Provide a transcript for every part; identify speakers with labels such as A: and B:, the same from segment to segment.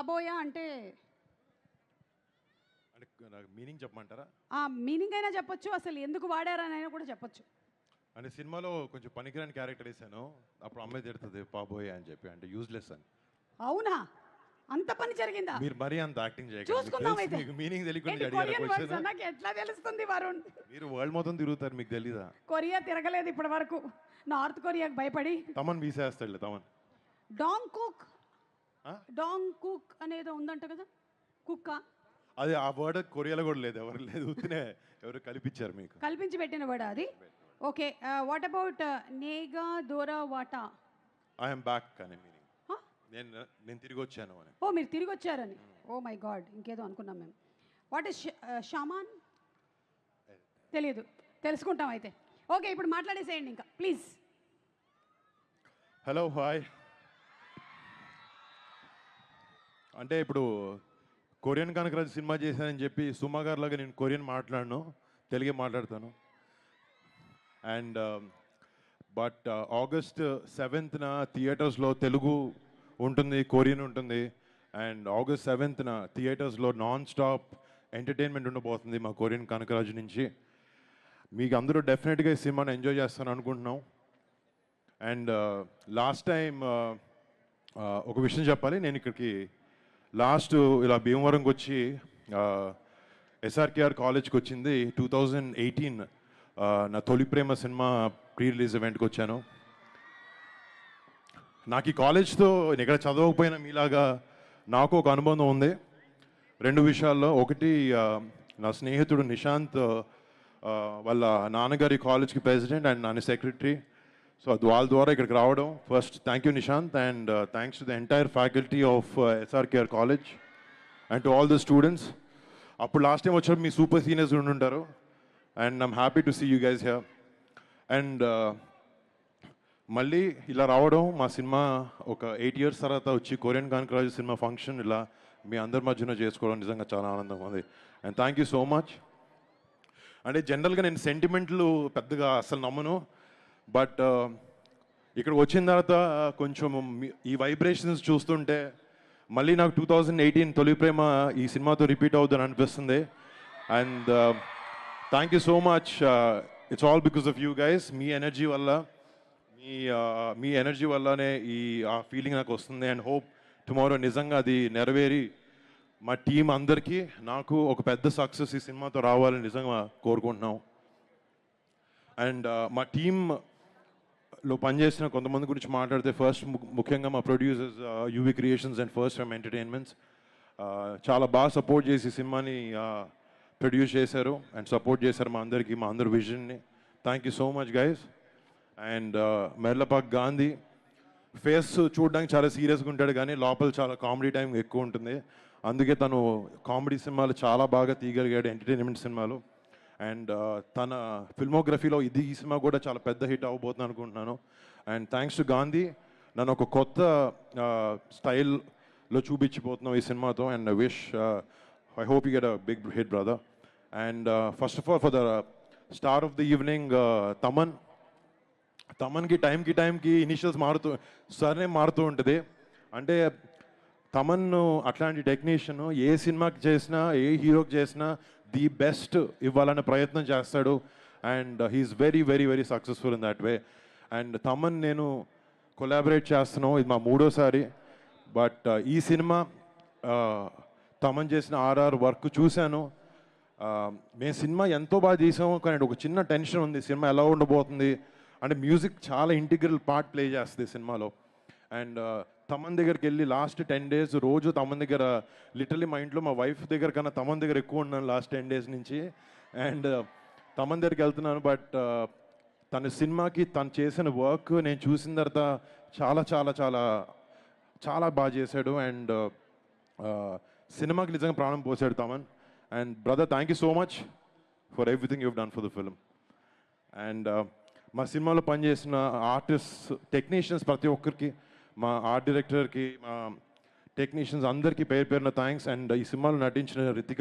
A: పాబోయా అంటే
B: నాకు మీనింగ్ చెప్పమంటారా?
A: ఆ మీనింగ్ అయినా చెప్పొచ్చు, అసలు ఎందుకు వాడారని అయినా కూడా చెప్పొచ్చు.
B: అంటే సినిమాలో కొంచెం పనికిరాని క్యారెక్టర్ వేసాను, అప్పుడు అమ్మాయి తిడుతుంది పాబోయే అని చెప్పి, అంటే యూజ్లెస్ అని.
A: అవునా? అంత పని జరిగిందా?
B: మీరు మరీ అంత యాక్టింగ్
A: చూసుకుందాం అయితే.
B: మీకు మీనింగ్ తెలియకుండా
A: ఏంటి
B: అడిగారా
A: కొరియన్ వర్డ్స్
B: క్వశ్చన్?
A: నాకు ఎట్లా తెలుస్తుంది వరుణ్?
B: మీరు వరల్డ్ మొత్తం తిరుగుతారు, మీకు తెలీదా?
A: కొరియా తిరగలేదు ఇప్పటి వరకు, నార్త్ కొరియాకి భయపడి.
B: తమన్ వీసేస్తాడులే తమన్.
A: డాంగ్ కుక్,
B: ఆ?
A: డాంగ్ కుక్ అనేది ఉందంట కదా, కుక్క
B: అది ఆ వర్డ్ కొరియాలో కూడా లేదు, ఎవరు లేదు, ఉత్తినే ఎవరు కల్పించారు మీకు.
A: కల్పించి పెట్టిన వర్డ్ అది. ఓకే, వాట్ అబౌట్ నేగా దోరా వాటా?
B: ఐఎమ్ బ్యాక్ అని మీనింగ్. నేను తిరిగి వచ్చాను అని.
A: ఓ మీరు తిరిగి వచ్చారని. ఓ మై గాడ్, ఇంకేదో అనుకున్నాం మేము. What is shaman? తెలియదు, తెలుసుకుంటాం అయితే. ఓకే, ఇప్పుడు మాట్లాడేసేయండి ఇంకా ప్లీజ్.
B: Hello, hi. అంటే ఇప్పుడు కొరియన్ కనకరాజు సినిమా చేశానని చెప్పి సుమా గారిలాగా నేను కొరియన్ మాట్లాడను, తెలుగే మాట్లాడతాను. అండ్ బట్ ఆగస్ట్ 7th థియేటర్స్లో తెలుగు ఉంటుంది, కొరియన్ ఉంటుంది. అండ్ ఆగస్ట్ 7th థియేటర్స్లో నాన్ స్టాప్ ఎంటర్టైన్మెంట్ ఉండబోతుంది మా కొరియన్ కనకరాజు నుంచి. మీకు అందరూ డెఫినెట్గా ఈ సినిమాని ఎంజాయ్ చేస్తాను అనుకుంటున్నాం. అండ్ లాస్ట్ టైం ఒక విషయం చెప్పాలి, నేను ఇక్కడికి లాస్ట్ ఇలా భీమవరంకి వచ్చి ఎస్ఆర్కేఆర్ కాలేజ్కి వచ్చింది 2018 నా తొలి ప్రేమ సినిమా ప్రీ రిలీజ్ ఈవెంట్కి వచ్చాను. నాకు ఈ కాలేజ్తో ఇక్కడ చదవకపోయినా మీలాగా నాకు ఒక అనుబంధం ఉంది 2 విషయాల్లో. ఒకటి, నా స్నేహితుడు నిశాంత్ వాళ్ళ నాన్నగారి కాలేజ్కి ప్రెసిడెంట్ అండ్ నాన్న సెక్రటరీ. సో వాళ్ళ ద్వారా ఇక్కడికి రావడం, first thank you Nishant, and thanks to the entire faculty of SRKR college and to all the students. అప్పుడు లాస్ట్ టైం వచ్చినప్పుడు మీ సూపర్ సీనియర్స్ ఉండుంటారు, and I'm happy to see you guys here. And మళ్ళీ ఇలా రావడం, మా సినిమా ఒక 8 years తర్వాత వచ్చి కొరియన్ కనకరాజు సినిమా ఫంక్షన్ ఇలా మీ అందరి మధ్యన చేసుకోవడం నిజంగా చాలా ఆనందంగా ఉంది. And thank you so much. అంటే జనరల్గా నేను సెంటిమెంట్లు పెద్దగా అసలు నమ్మను, బట్ ఇక్కడ వచ్చిన తర్వాత కొంచెం ఈ వైబ్రేషన్స్ చూస్తుంటే మళ్ళీ నాకు 2018 తొలి ప్రేమ ఈ సినిమాతో రిపీట్ అవుతుందని అనిపిస్తుంది. And thank you so much. It's all because of you guys. Me energy వల్లనే ఆ ఫీలింగ్ నాకు వస్తుంది. అండ్ హోప్ టుమారో నిజంగా అది నెరవేరి మా టీం అందరికీ నాకు ఒక పెద్ద సక్సెస్ ఈ సినిమాతో రావాలని నిజంగా కోరుకుంటున్నాం. అండ్ మా టీంలో పనిచేసిన కొంతమంది గురించి మాట్లాడితే, ఫస్ట్ ముఖ్యంగా మా producers UV creations and first from entertainments చాలా బాగా సపోర్ట్ చేసి సినిమాని ప్రొడ్యూస్ చేశారు అండ్ సపోర్ట్ చేశారు మా అందరి విజన్ని. Thank you so much guys. And Merlapaka Gandhi face చూడడానికి చాలా సీరియస్గా ఉంటాడు, కానీ లోపల చాలా కామెడీ టైం ఎక్కువ ఉంటుంది. అందుకే తను కామెడీ సినిమాలు చాలా బాగా తీయగలిగాడు, ఎంటర్టైన్మెంట్ సినిమాలు. అండ్ తన ఫిల్మోగ్రఫీలో ఈ సినిమా కూడా చాలా పెద్ద హిట్ అవ్వబోతుంది అనుకుంటున్నాను. అండ్ థ్యాంక్స్ టు గాంధీ, నన్ను ఒక కొత్త స్టైల్లో చూపించిపోతున్నాం ఈ సినిమాతో. And I hope you get a big hit brother. And first of all for the star of the evening తమన్కి టైంకి ఇనిషియల్స్ సర్నేమ్ మారుతూ ఉంటుంది. అంటే తమన్ అట్లాంటి టెక్నీషియన్ ఏ సినిమాకి చేసినా, ఏ హీరోకి చేసినా ది బెస్ట్ ఇవ్వాలనే ప్రయత్నం చేస్తాడు. And he's very very very successful in that way. And Thaman నేను కొలాబరేట్ చేస్తున్నాం, ఇది మా 3వ సారి. బట్ ఈ సినిమా తమన్ చేసిన ఆర్ఆర్ వర్క్ చూశాను. మేము సినిమా ఎంతో బాగా తీసాము, కానీ ఒక చిన్న టెన్షన్ ఉంది, సినిమా ఎలా ఉండబోతుంది అంటే. మ్యూజిక్ చాలా ఇంటిగ్రల్ పార్ట్ ప్లే చేస్తుంది సినిమాలో. అండ్ తమన్ దగ్గరికి వెళ్ళి లాస్ట్ 10 days రోజు తమన్ దగ్గర, లిటరలీ మా ఇంట్లో మా వైఫ్ దగ్గర కన్నా తమన్ దగ్గర ఎక్కువ ఉన్నాను లాస్ట్ 10 days నుంచి. అండ్ తమన్ దగ్గరికి వెళ్తున్నాను. బట్ తన సినిమాకి తను చేసిన వర్క్ నేను చూసిన తర్వాత చాలా చాలా చాలా చాలా బాగా చేశాడు. అండ్ సినిమాకి నిజంగా ప్రాణం పోసాడు Thaman. And brother, thank you so much for everything you've done for the film. And మా సినిమాలో పనిచేసిన ఆర్టిస్ట్, టెక్నీషియన్స్ ప్రతి ఒక్కరికి, మా ఆర్ట్ డైరెక్టర్కి, మా టెక్నీషియన్స్ అందరికీ పేరున థ్యాంక్స్. అండ్ ఈ సినిమాలో నటించిన Ritika,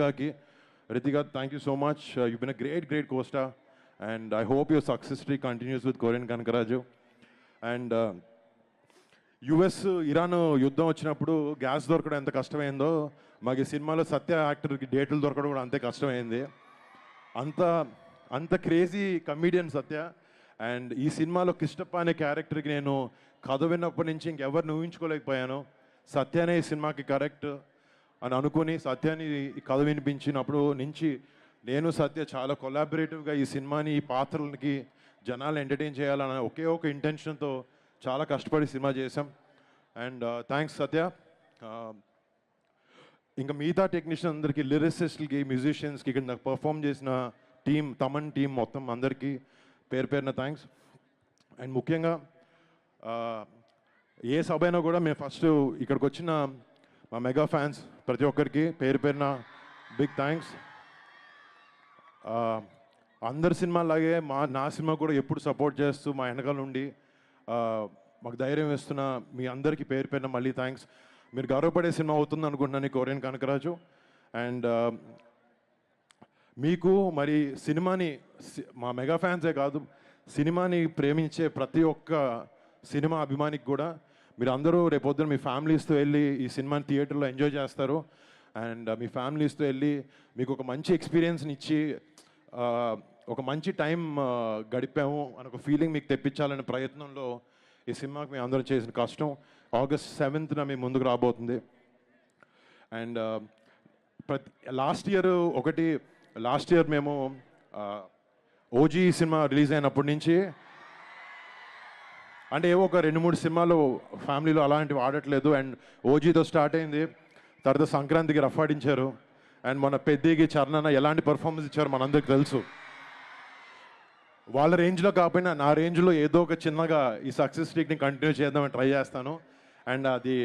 B: thank you so much. You been a great costar. And I hope your success streak continues with కొరియన్ కనకరాజు. అండ్ యుఎస్ ఇరాన్ యుద్ధం వచ్చినప్పుడు గ్యాస్ దొరకడం ఎంత కష్టమైందో మాకు ఈ సినిమాలో సత్య యాక్టర్కి డేట్లు దొరకడం కూడా అంతే కష్టమైంది. అంత అంత క్రేజీ కమీడియన్ సత్య. అండ్ ఈ సినిమాలో కృష్ణప్ప అనే క్యారెక్టర్కి నేను కథ విన్నప్పటి నుంచి ఇంకెవరిని ఊహించుకోలేకపోయాను. సత్యనే ఈ సినిమాకి కరెక్ట్ అని అనుకుని సత్యాన్ని ఈ కథ వినిపించినప్పుడు నుంచి నేను సత్య చాలా కొలాబరేటివ్గా ఈ సినిమాని ఈ పాత్రలకి జనాలు ఎంటర్టైన్ చేయాలన్న ఒకే ఒక ఇంటెన్షన్తో చాలా కష్టపడి సినిమా చేసాం. అండ్ థ్యాంక్స్ సత్య. ఇంకా మిగతా టెక్నీషియన్ అందరికీ, లిరిసిస్ట్లకి, మ్యూజిషియన్స్కి, ఇక్కడ నాకు పర్ఫామ్ చేసిన టీం, తమన్ టీం మొత్తం అందరికీ పేరు పేరున థ్యాంక్స్. అండ్ ముఖ్యంగా ఏ సభ అయినా కూడా మేము ఫస్ట్ ఇక్కడికి వచ్చిన మా మెగా ఫ్యాన్స్ ప్రతి ఒక్కరికి పేరు పేరున బిగ్ థ్యాంక్స్. అందరి సినిమాలాగే నా సినిమా కూడా ఎప్పుడు సపోర్ట్ చేస్తూ మా వెనకాల నుండి మాకు ధైర్యం ఇస్తున్న మీ అందరికీ పేరు పేరున మళ్ళీ థ్యాంక్స్. మీరు గౌరవపడే సినిమా అవుతుంది అనుకుంటున్నాను కొరియన్ కనకరాజు. అండ్ మీకు మరి సినిమాని, మా మెగా ఫ్యాన్సే కాదు, సినిమాని ప్రేమించే ప్రతి ఒక్క సినిమా అభిమానికి కూడా మీరు అందరూ రేపొద్దున మీ ఫ్యామిలీస్తో వెళ్ళి ఈ సినిమాని థియేటర్లో ఎంజాయ్ చేస్తారు. అండ్ మీ ఫ్యామిలీస్తో వెళ్ళి మీకు ఒక మంచి ఎక్స్పీరియన్స్ని ఇచ్చి ఒక మంచి టైం గడిపాము అని ఒక ఫీలింగ్ మీకు తెప్పించాలనే ప్రయత్నంలో ఈ సినిమాకి మేము అందరం చేసిన కష్టం. August 7th మీ ముందుకు రాబోతుంది. అండ్ లాస్ట్ ఇయర్ మేము ఓజీ సినిమా రిలీజ్ అయినప్పటి నుంచి అంటే ఏవో ఒక 2-3 సినిమాలు ఫ్యామిలీలో అలాంటివి ఆడట్లేదు. అండ్ ఓజీతో స్టార్ట్ అయింది, తర్వాత సంక్రాంతికి రఫ్ ఆడించారు. అండ్ మన పెద్దకి చరణ్ ఎలాంటి పర్ఫార్మెన్స్ ఇచ్చారు మనందరికి తెలుసు. వాళ్ళ రేంజ్లో కాకపోయినా నా రేంజ్లో ఏదో ఒక చిన్నగా ఈ సక్సెస్ స్ట్రీక్ని కంటిన్యూ చేద్దామని ట్రై చేస్తాను. అండ్ అది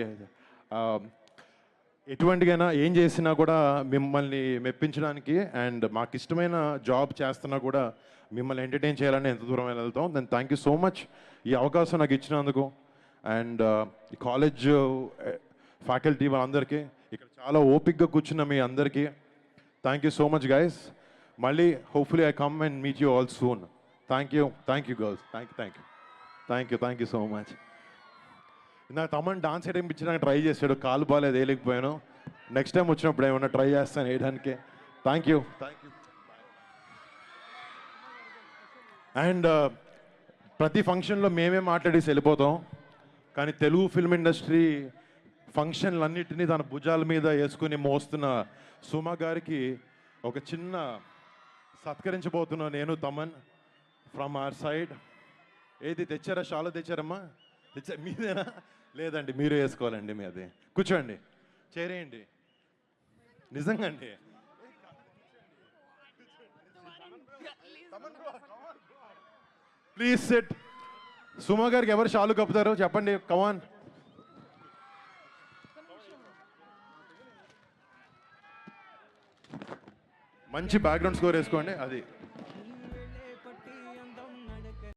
B: ఎటువంటికైనా ఏం చేసినా కూడా మిమ్మల్ని మెప్పించడానికి అండ్ మాకు ఇష్టమైన జాబ్ చేస్తున్నా కూడా మిమ్మల్ని ఎంటర్టైన్ చేయాలని ఎంత దూరం వెళ్తాం. Then thank you so much ఈ అవకాశం నాకు ఇచ్చినందుకు. అండ్ ఈ కాలేజ్ ఫ్యాకల్టీ వాళ్ళందరికీ, ఇక్కడ చాలా ఓపిక్గా కూర్చున్న మీ అందరికీ thank you so much guys. మళ్ళీ hopefully I come and meet you all soon. Thank you girls. Thank you so much. నాకు తమన్ డాన్స్ వేయడానికి ట్రై చేశాడు, కాలు బాగాలేదు వేయలేకపోయాను. నెక్స్ట్ టైం వచ్చినప్పుడు ఏమన్నా ట్రై చేస్తాను వేయడానికి. Thank you. అండ్ ప్రతి ఫంక్షన్లో మేమే మాట్లాడేసి వెళ్ళిపోతాం, కానీ తెలుగు ఫిల్మ్ ఇండస్ట్రీ ఫంక్షన్లన్నిటినీ తన భుజాల మీద వేసుకుని మోస్తున్న సుమ గారికి ఒక చిన్న సత్కరించబోతున్నా నేను, తమన్, ఫ్రమ్ అవర్ సైడ్. ఏది తెచ్చారా? షాలో తెచ్చారమ్మా? మీదేనా? లేదండి, మీరు వేసుకోవాలండి. మీది కూర్చోండి, చేరేయండి. నిజంగా అండి. Please SIT. సుమ గారికి ఎవరు షాలు కప్పుతారు చెప్పండి, కమాన్. మంచి బ్యాక్గ్రౌండ్ స్కోర్ వేసుకోండి. అది